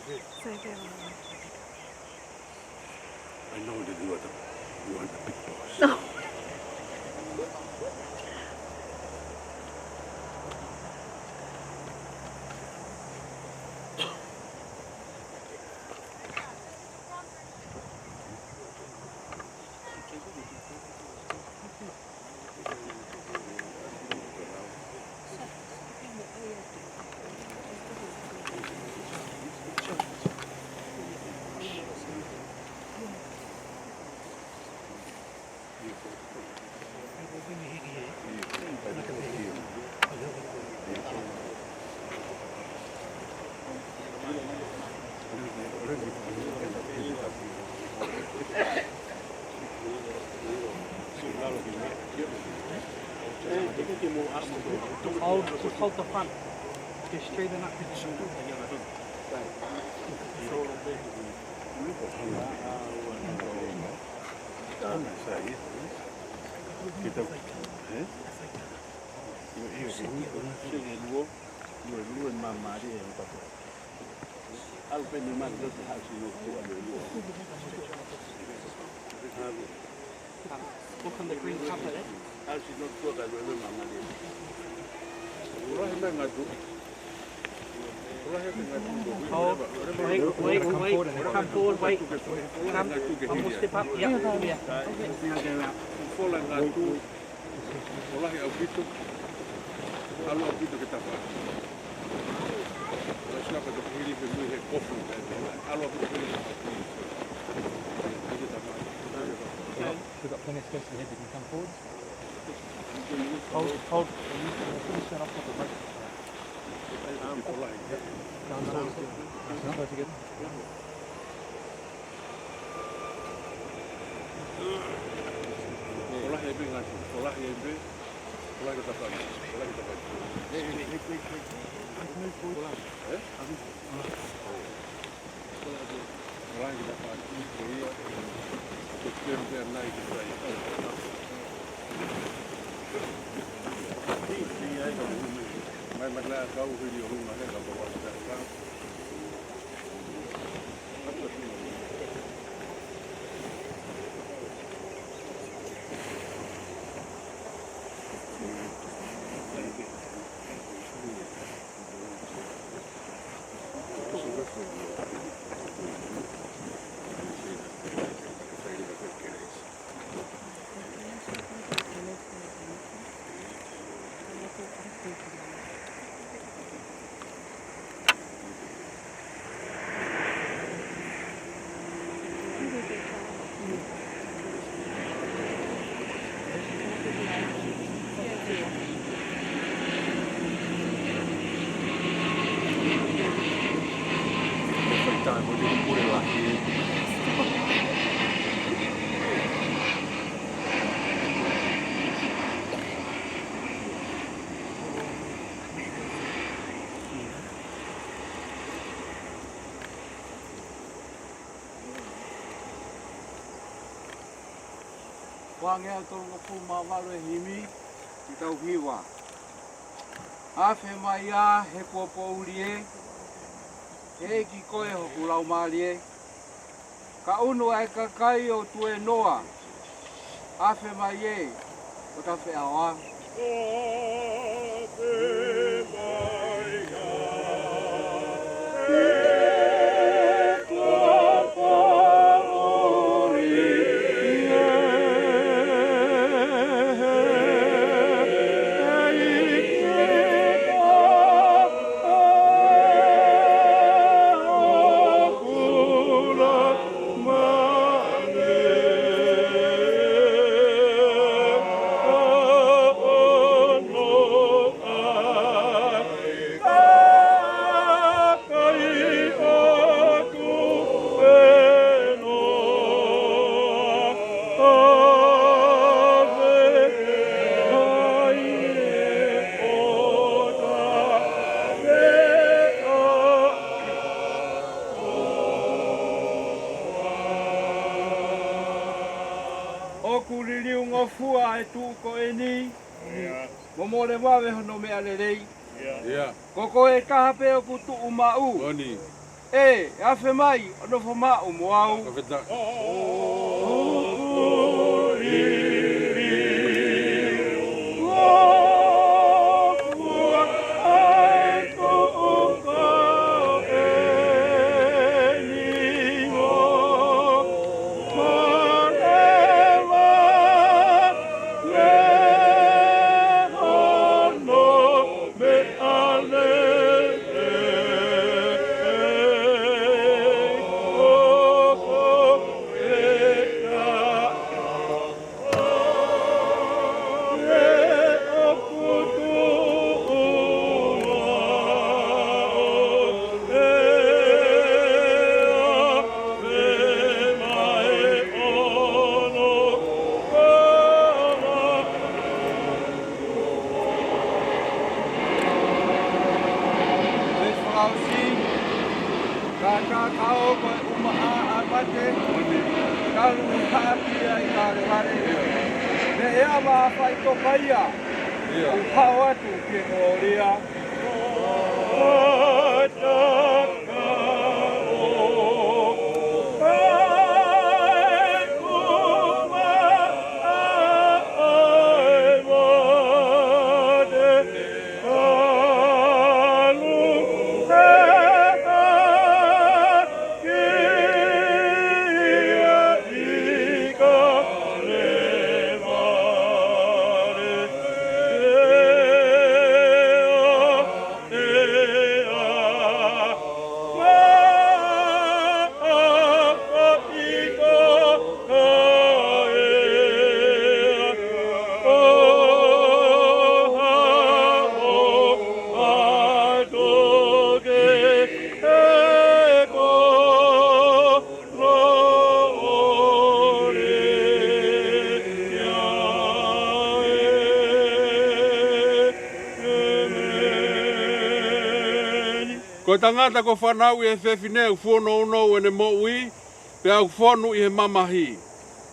I know that you are the big boss. No. Just hold the front. Just straighten up. Look on the green cover there. Hold, wait, come forward, wait, come, almost step up, yeah. We've got plenty of space ahead, you can come forward. Hold. Finish that off with the brake. Go together. Wangea tolonga puma wale himi kitau hiwa. Afe mai a he popo urie. He ki koe hoku lau malie. Ka unu ai ka kai o tue noa. Afe mai e o ta fe awa. Afe mai Momore wawe hono mea lerei. Koko e kahape o kutu umau. E, afe mai, ono foma o moau. Faitoka ia. O pau atu ke oria. Ko tangata ko whanau I he whewhineu whono unou ene mo ui, pe au whonu I he mamahi.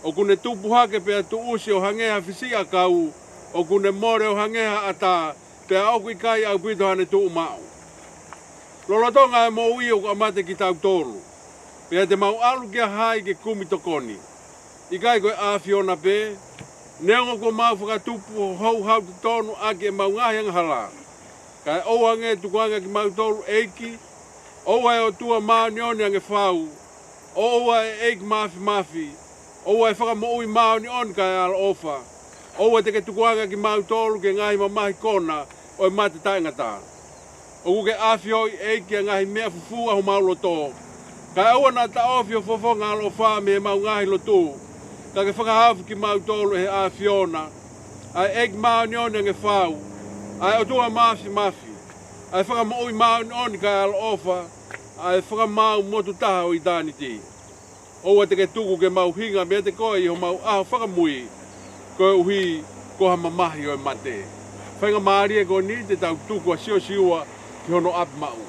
O kune tupu hake pe atu usi o hangeha whisia kau, o kune more o hangeha ata, pe auku I kai au pito hane tuu mau. Lolotonga e mo ui o amate ki tau tolu, pe te mau alu kia hai ke kumi tokoni. I kai koe a Fiona pe, neongo ko mau whakatupu hou hau te tonu ake e mau ngahi anghala. Kai oa nge tukuanga ki mau tolu eiki, oa e o tua maa nioni ange whau, oa e eiki mafi, oa e whakamoui maa nioni kai ala ofa, oa te ke tukuanga ki mau tolu ke ngahi mamahi kona, o e mate taingata. O kuke awhioi eiki a ngahi mea fufua ho mau loto, kai oa na ta ofio fofonga ala ofa me mau ngahi loto, ka ke whakahafu ki mau tolu he a Fiona, ai eiki maa nioni ange whau, ai o tua mafi, ai whakamoui mau nioni kai ala ofa, ai whakamau motu taha o I dani ti. Oua te ke tuku ke mau hinga mea te koe I ho mau aho whakamui, koe uhi koha mamahi o mate. Whainga maaria ko ni te tau tuku a Siosiua ki hono api mau.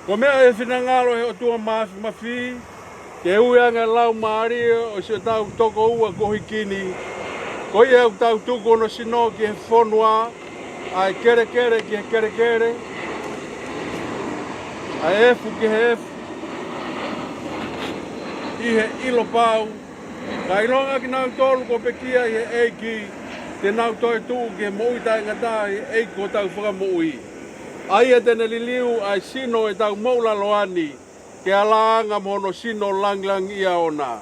Ko mea e whinangaro he o tua maafi mawhi, ke ui anga lau maari o se tau toko ua kohikini, ko i au tau tuko no sino ki he whonua, ai kere kere ki he kere kere, ai efu ki he efu, i he ilo pau, ka ilonga ki nau tolu ko pekia i he eiki, te nau toi tuu ki he mouita ingatā i eiki ko tau whakamoui. Ai e tene liliu ai sino e tau maulaloani ke alaanga mono sino langlang ia ona.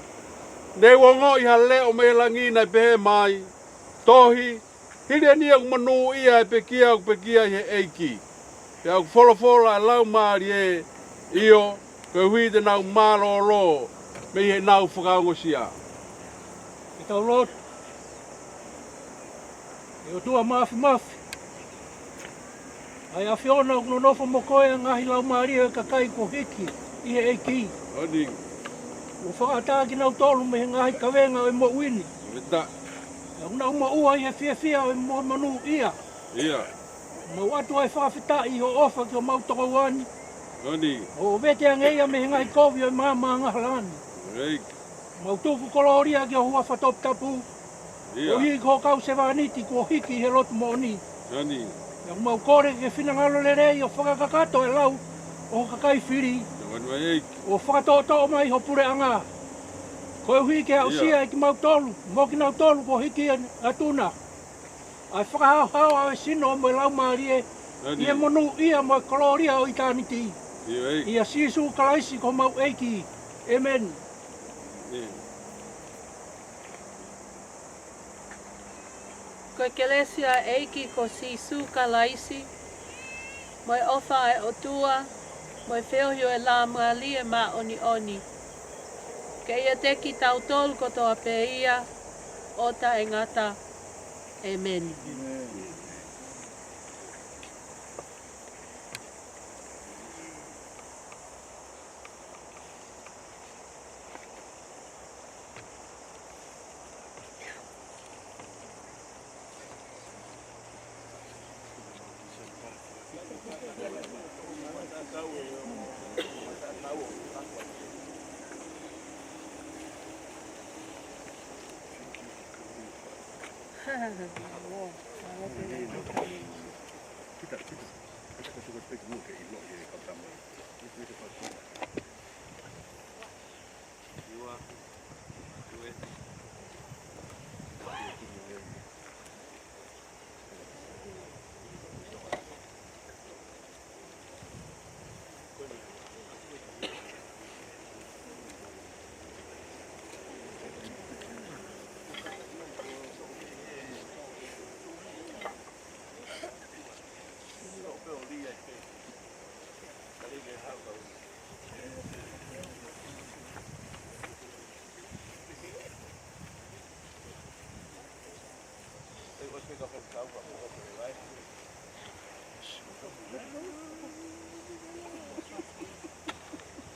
Ne wongo I haleo me langina pe mai. Tohi, hile ni ang manu ia pe kia he eiki. Pe au fola lau maari e io ke hui te nau maroro me he nau whakaongosia. I tau lot. E o tua mafi. Ai a whiona uno nofo mo koe ngahi lau maari ka kai ko hiki I he eiki. Oni, O whakataki nau tolu me he ngahi kawenga e mo wini. veta, Una uma ua I he whia o mo manu ia. ia, Mau atu ai whawhita I ho ofa ki o mau tokauani. oni, O vete angeia me he ngahi kovi o mama ngahalani. reik, Mau tuku koloria ki o hua whatop tapu. O ia, hiki ko kau se wāniti ko hiki he lotu mo ni. oni, Ia mau kore ke whinangalo le rei o whakakakato e lau o kakai whiri. wanu eik, O whakatoto mai ho pure anga. Ko hui ke au sia I ki mau tolu. Mo ki nau tolu ko hiki atuna. Ai whakahau au e sino mo lau maari oni, Ia monu ia mo koloria o itaniti. ia eik, Ia Siosiua kalaisi ko mau eiki. Amen. ia. Ko Ekelesia eiki ko Siosiua kalaisi, moi ofa e o tua, moi whiohio e la maali e ma oni. Ke ia teki tau tolu ko toa pe ia, o ta e ngata. Amen.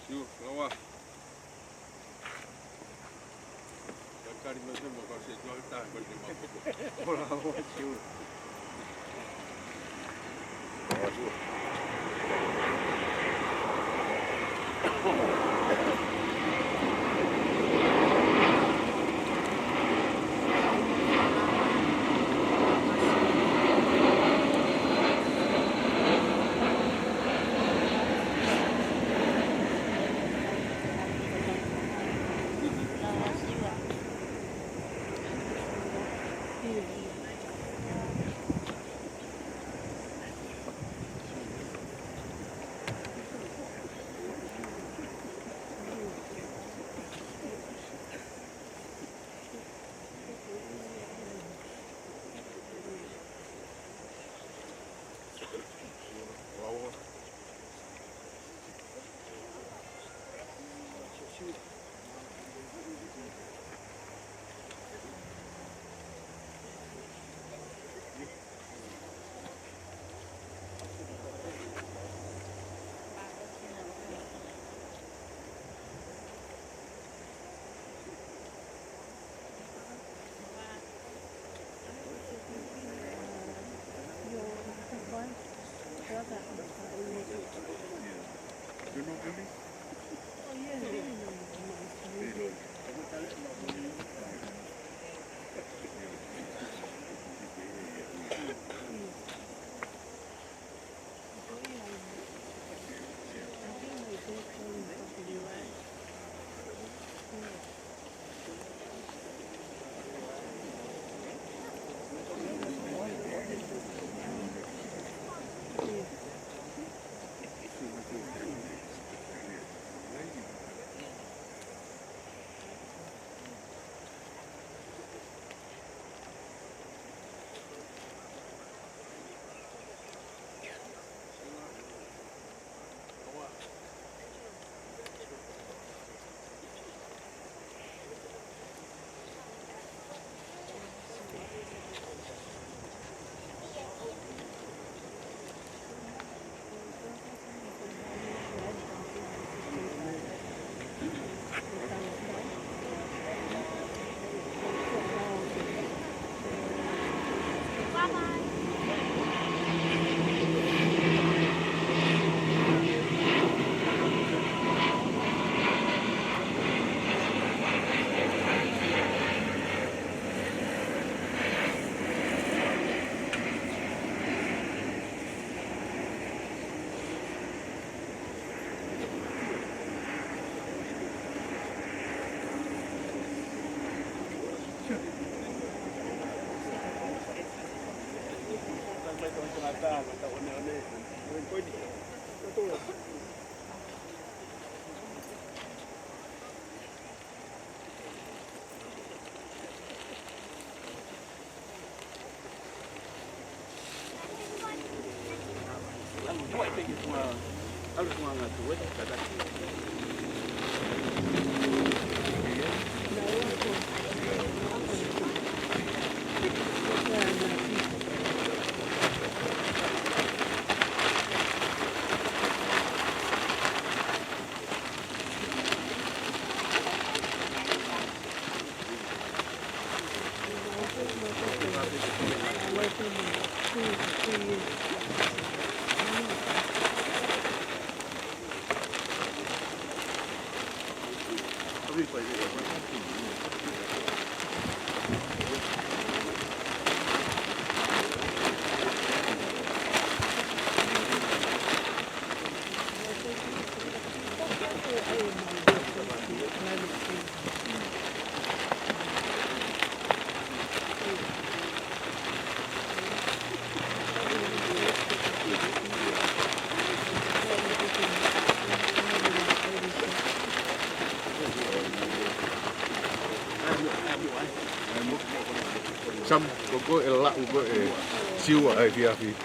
Siu, lawa. Kari no se mo kasi jo ta ko ni mo. Ora o siu. Sam koko elak koko siwa ai fiafi.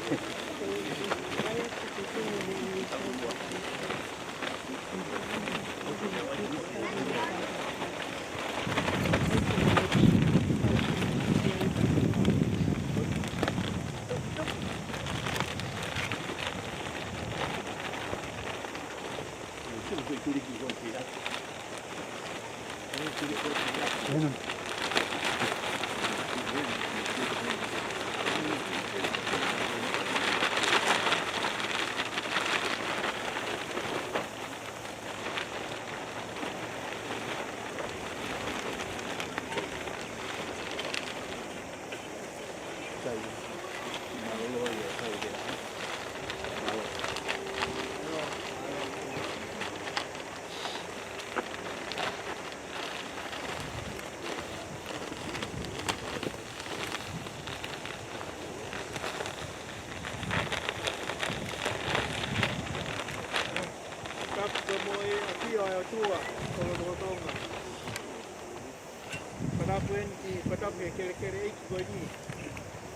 Papatoe kere eiki koe ni,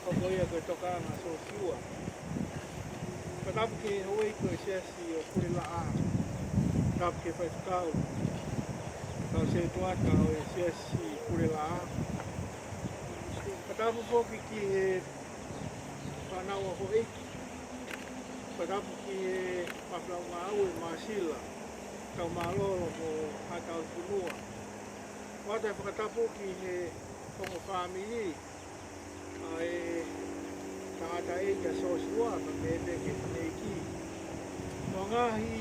o koe a koe toka anga Siosiua. Patapu ke hoi koe siasi o kure la a, tapu ke Faitoka. Kau se tuaka o e siasi kure la a. Patapu poki ki he whanau a ho eiki. Patapu ki he mawhlau ngā au e maasila, tau maalolo o hatau tunua. Wata e whakatapu ki he kongo whamiri, ai tangata e kia Siosiua, ka me ebe ke whanei ki. Mo ngahi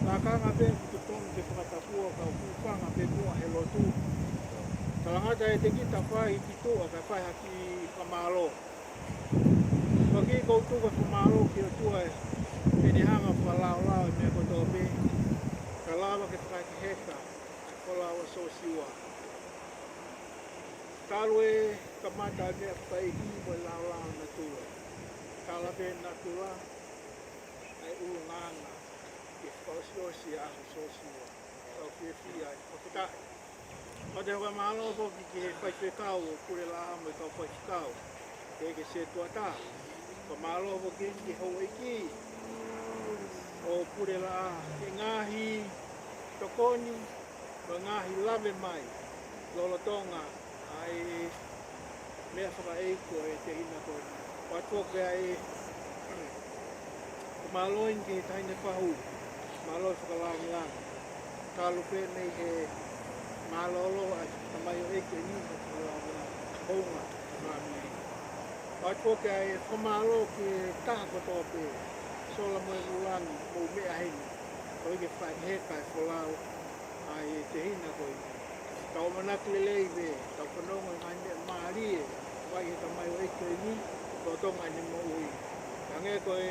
kakanga pe kutonu ke whakatapua ka upanga pe mua he lotu. Talangata e te kita whai ki tua ka whai haki whamalo. Waki koutuka whamalo ki o tua e pene hanga whalao lao e mea kotoa pe. Ka lawa ke whaki heka, kola o Siosiua. Talu e kamata mea whai hi mo lao lao na tua. Kala pe na tua, ai ulu nganga. Ke whausiosi a Siosiua. Tau fie fia e whakitai. O te hoa mahalo poki ki he Faitoka o kure la amo i kau Faitoka. Ke se tuata. Ka mahalo poki ki hou eiki. O kure la ke ngahi tokoni, ka ngahi lave mai. Lolotonga ai mea whakaeiko e te ina koni. Watoke ai ka mahaloin ki he taine whahu. Mahaloi whakalangi langa. Talu pe nei he malolo ai tamai o eke ni mo honga mami. Ai poke ai whamalo ki tāko tōpe, sola moe mulangi, mō mea heni. Koi ke whai hekai wholau, ai te hina koi. Tau manaki le leiwe, tau whanonga i ngane maarie, wai he ka mai o eke ni, tau tonga ni mo ui. Tange koe,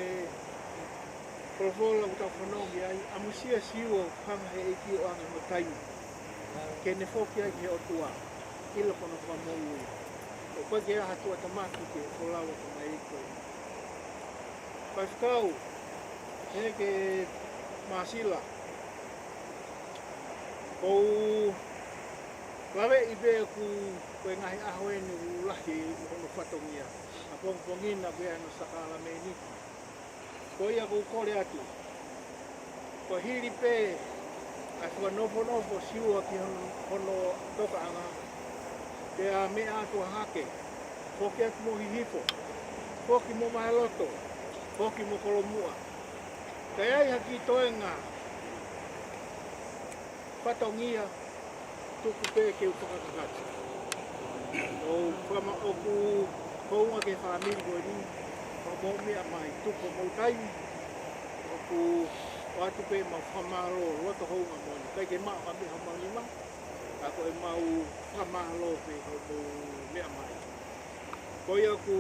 Kolofola utau whanongi ai, amusia siwo hanga he eki o anga mo taimi. Kene whoki ai he o tua, ilo kono whamo ui. O koe ke aha tua tamaki ke wholawa ka mai eko. Pai whakau, he ke Masila. Kou lawe i bea ku koe ngahi ahoeni u lahi ono whatongia. A pongpongina bea no sakala me niki. Ko ia ko kore atu. Ko hiri pē, ai whanofo siua ki hono toka anga. Te a mea atu a hake. Hoki atu mo hihifo. Hoki mo mahaloto. Hoki mo kolomua. Kai ai haki toenga. Whatongia. Tuku pē ke upakakakati. O whama oku kounga ke whamiri koe ni. Mo mea mai tuko mo taimi. Oku watu pe ma whamaro roto hounga moni. Kai ke maa whamiri hamani ma. Ako e mau whamaro pe mo mea mai. Koi aku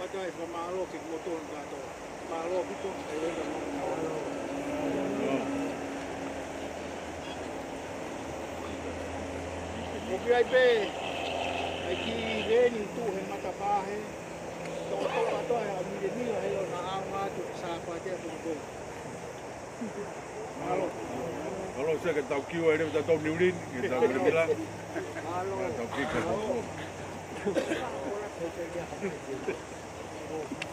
wata e whamaro ke moton kato. Maro pito e wenda mo. Oki ai pe. Ai ki reni tu he matapahe. Toko atoa e a mire mila helo na aunga atu e sāpatea toko. Malo. Kalau saya ke tau kiu ada tau niurin, kita boleh bilang. Malo. Tau kiu.